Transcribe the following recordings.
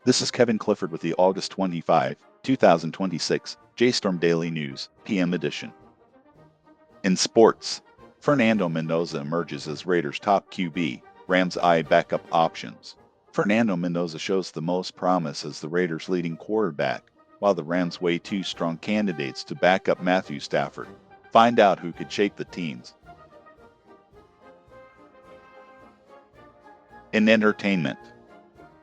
This is Kevin Clifford with the August 25, 2026 JASTORM Daily News, PM edition. In sports, Fernando Mendoza emerges as Raiders' top QB, Rams eye backup options. Fernando Mendoza shows the most promise as the Raiders' leading quarterback, while the Rams weigh two strong candidates to back up Matthew Stafford. Find out who could shape the teams. In entertainment,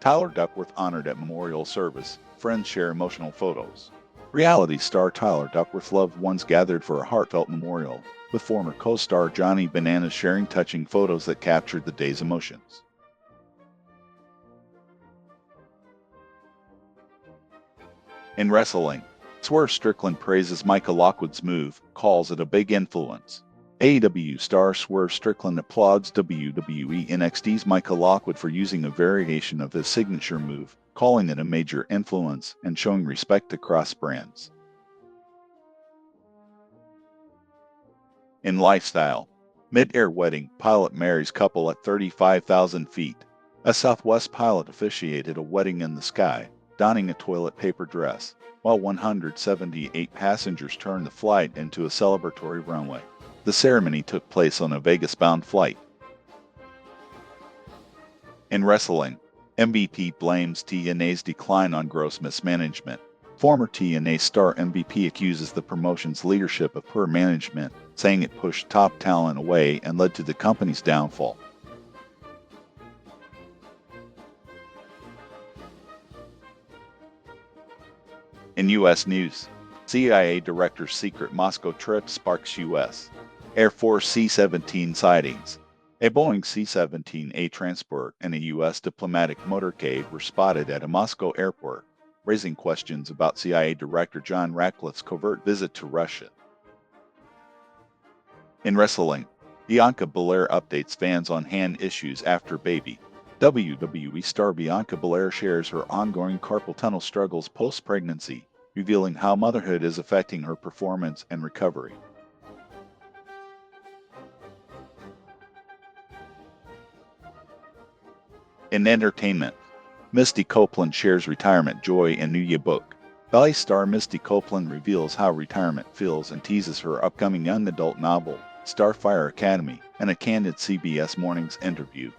Tyler Duckworth honored at memorial service. Friends share emotional photos. Reality star Tyler Duckworth loved ones gathered for a heartfelt memorial, with former co-star Johnny Bananas sharing touching photos that captured the day's emotions. In wrestling, Swerve Strickland praises Myka Lockwood's move, calls it a big influence. AEW star Swerve Strickland applauds WWE NXT's Myka Lockwood for using a variation of his signature move, calling it a major influence and showing respect across brands. In lifestyle, mid-air wedding, pilot marries couple at 35,000 feet. A Southwest pilot officiated a wedding in the sky, donning a toilet paper dress, while 178 passengers turned the flight into a celebratory runway. The ceremony took place on a Vegas-bound flight. In wrestling, MVP blames TNA's decline on gross mismanagement. Former TNA star MVP accuses the promotion's leadership of poor management, saying it pushed top talent away and led to the company's downfall. In U.S. news, CIA director's secret Moscow trip sparks U.S. Air Force C-17 sightings. A Boeing C-17A transport and a U.S. diplomatic motorcade were spotted at a Moscow airport, raising questions about CIA Director John Ratcliffe's covert visit to Russia. In wrestling, Bianca Belair updates fans on hand issues after baby. WWE star Bianca Belair shares her ongoing carpal tunnel struggles post-pregnancy, revealing how motherhood is affecting her performance and recovery. In entertainment, Misty Copeland shares retirement joy in new book. Ballet star Misty Copeland reveals how retirement feels and teases her upcoming young adult novel, Starfire Academy, in a candid CBS Mornings interview.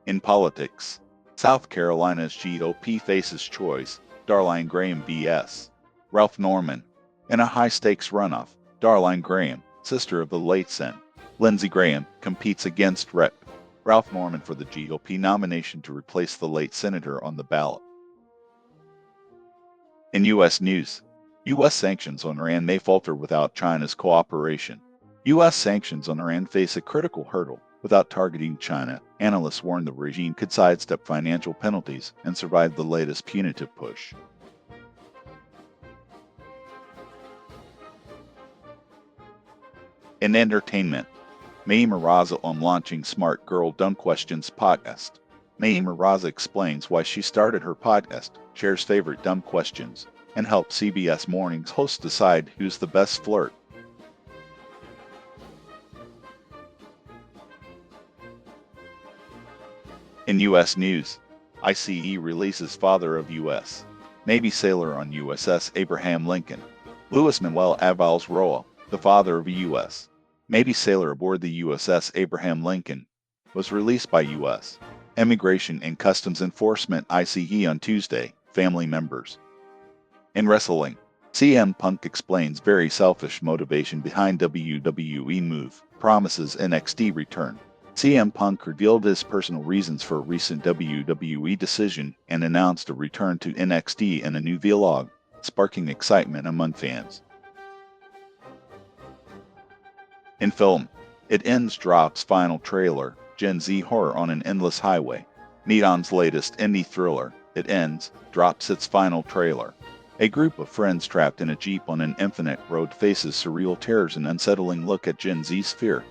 In politics, South Carolina's GOP faces choice, Darline Graham BS. Ralph Norman. In a high-stakes runoff, Darline Graham, sister of the late Sen. Lindsey Graham, competes against Rep. Ralph Norman for the GOP nomination to replace the late senator on the ballot. In U.S. news, U.S. sanctions on Iran may falter without China's cooperation. U.S. sanctions on Iran face a critical hurdle. Without targeting China, analysts warn the regime could sidestep financial penalties and survive the latest punitive push. In entertainment, Mayima Raza on launching Smart Girl Dumb Questions podcast. Mayima Raza explains why she started her podcast, shares favorite dumb questions, and helps CBS Mornings hosts decide who's the best flirt. In U.S. news, ICE releases father of U.S. Navy sailor on USS Abraham Lincoln. Luis Manuel Avalos Roa, the father of a U.S. Navy sailor aboard the USS Abraham Lincoln, was released by U.S. Immigration and Customs Enforcement ICE on Tuesday, family members. In wrestling, CM Punk explains very selfish motivation behind WWE move, promises NXT return. CM Punk revealed his personal reasons for a recent WWE decision and announced a return to NXT in a new vlog, sparking excitement among fans. In film, It Ends drops final trailer, Gen Z horror on an endless highway. Neon's latest indie thriller, It Ends, drops its final trailer. A group of friends trapped in a Jeep on an infinite road faces surreal terrors and unsettling look at Gen Z's fear.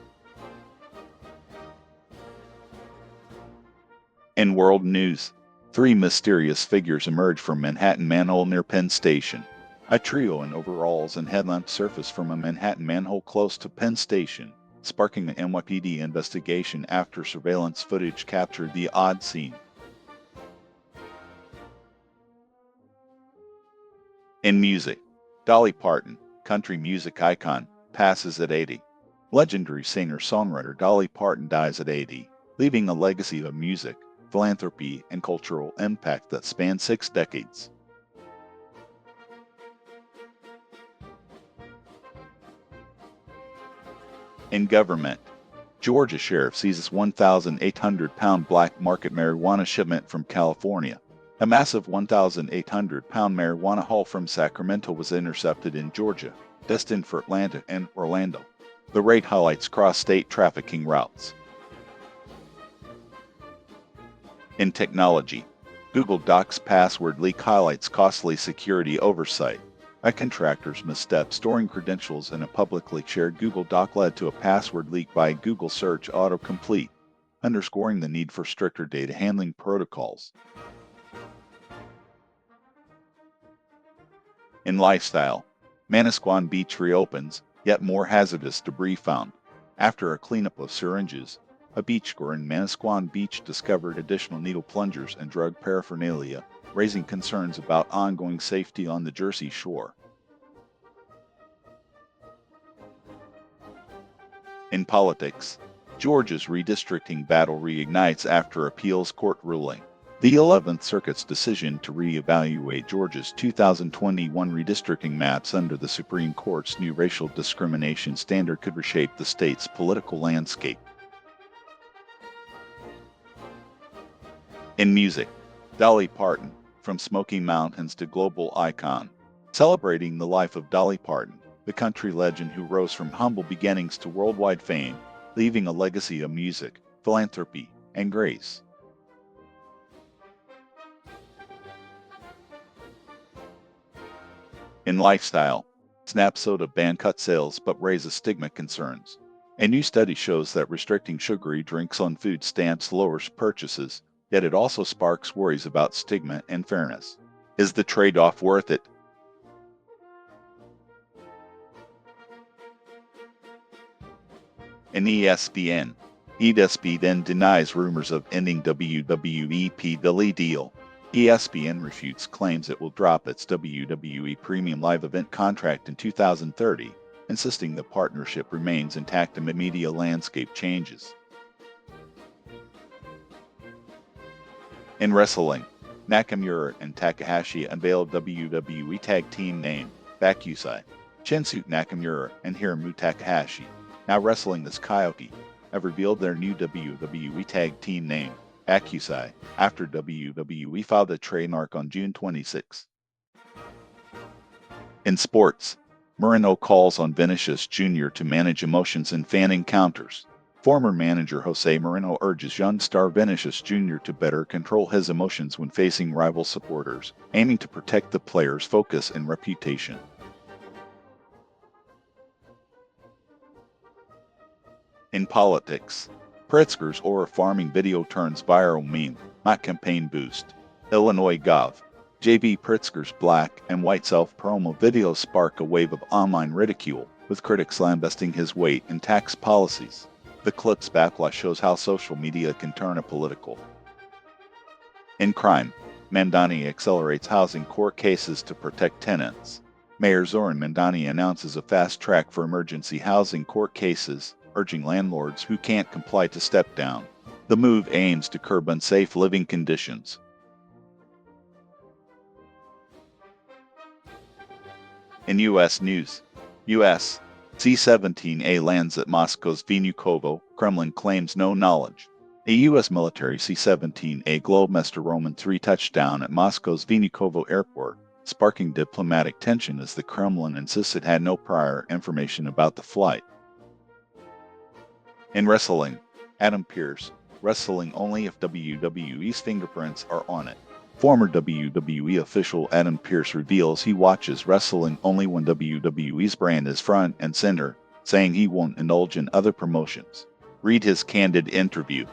In world news, 3 mysterious figures emerge from Manhattan manhole near Penn Station. A trio in overalls and headlamp surface from a Manhattan manhole close to Penn Station, sparking an NYPD investigation after surveillance footage captured the odd scene. In music, Dolly Parton, country music icon, passes at 80. Legendary singer-songwriter Dolly Parton dies at 80, leaving a legacy of music, philanthropy, and cultural impact that spans 6 decades. In government, Georgia sheriff seizes 1,800-pound black market marijuana shipment from California. A massive 1,800-pound marijuana haul from Sacramento was intercepted in Georgia, destined for Atlanta and Orlando. The raid highlights cross-state trafficking routes. In technology, Google Docs password leak highlights costly security oversight. A contractor's misstep storing credentials in a publicly shared Google Doc led to a password leak by Google Search Autocomplete, underscoring the need for stricter data handling protocols. In lifestyle, Manasquan Beach reopens, yet more hazardous debris found. After a cleanup of syringes, a beachgoer in Manasquan Beach discovered additional needle plungers and drug paraphernalia, raising concerns about ongoing safety on the Jersey shore. In politics, Georgia's redistricting battle reignites after appeals court ruling. The 11th Circuit's decision to reevaluate Georgia's 2021 redistricting maps under the Supreme Court's new racial discrimination standard could reshape the state's political landscape. In music, Dolly Parton, from Smoky Mountains to global icon, celebrating the life of Dolly Parton, the country legend who rose from humble beginnings to worldwide fame, leaving a legacy of music, philanthropy, and grace. In lifestyle, Snap Soda ban cut sales but raises stigma concerns. A new study shows that restricting sugary drinks on food stamps lowers purchases, yet it also sparks worries about stigma and fairness. Is the trade-off worth it? In ESPN, ESPN denies rumors of ending WWE P. deal. ESPN refutes claims it will drop its WWE Premium Live Event contract in 2030, insisting the partnership remains intact amid media landscape changes. In wrestling, Nakamura and Takahashi unveiled WWE Tag Team name, Bakusai. Shinsuke Nakamura and Hiromu Takahashi, now wrestling as Coyote, have revealed their new WWE Tag Team name, Bakusai, after WWE filed a trademark on June 26. In sports, Moreno calls on Vinicius Jr. to manage emotions in fan encounters. Former manager Jose Moreno urges young star Vinicius Jr. to better control his emotions when facing rival supporters, aiming to protect the player's focus and reputation. In politics, Pritzker's Aura farming video turns viral meme, not campaign boost. Illinois Gov. J.B. Pritzker's black and white self-promo videos spark a wave of online ridicule, with critics lambasting his weight and tax policies. The clip's backlash shows how social media can turn political. In crime, Mandani accelerates housing court cases to protect tenants. Mayor Zoran Mandani announces a fast track for emergency housing court cases, urging landlords who can't comply to step down. The move aims to curb unsafe living conditions. In U.S. news, U.S. C-17A lands at Moscow's Vnukovo, Kremlin claims no knowledge. A U.S. military C-17A Globemaster Roman 3 touchdown at Moscow's Vnukovo airport, sparking diplomatic tension as the Kremlin insists it had no prior information about the flight. In wrestling, Adam Pearce, wrestling only if WWE's fingerprints are on it. Former WWE official Adam Pearce reveals he watches wrestling only when WWE's brand is front and center, saying he won't indulge in other promotions. Read his candid interview.